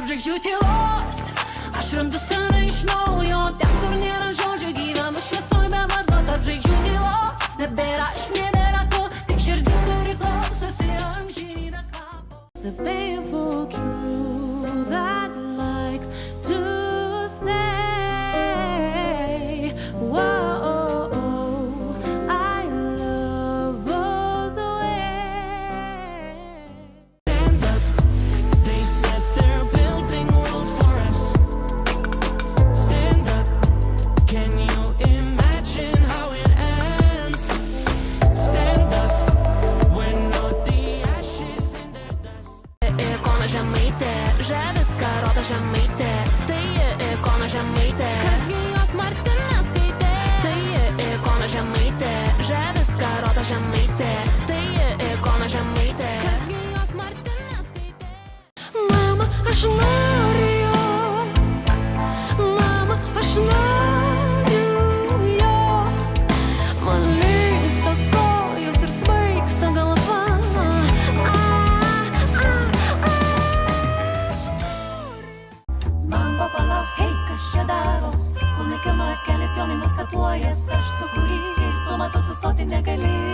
tarp žvaigždžių tylos. Aš randu save iš naujo, ten kur nėra žodžių, gyvenu šviesoj be vardo tarp žvaigždžių tylos. Nebėra aš, nebėra tu, tik širdis, kuri klausosi amžinybės kvapo. The painful truth I'd like to say. Whoa, I love both ways. Stand up, they said they're building worlds for us. Stand up, can you imagine how it ends? Stand up, we're not the ashes in their dust. Ikona žemaitė, žaviską rodo žemaitė. Tai ikona žemaitė, kasgi jos Martina skaitė. Tai ikona žemaitė, žaviską rodo žemaitė. Tai ikona žemaitė, kasgi jos Martina skaitė. Mama, aš noriu jo. Mama, aš noriu jo. Man leista kojos ir svaigsta galva. Mambo palauk, hei, kas čia daros? Kol nekilnojas kelias, jonai maskatuojas. Aš sukūrį ir tu matau sustoti negali.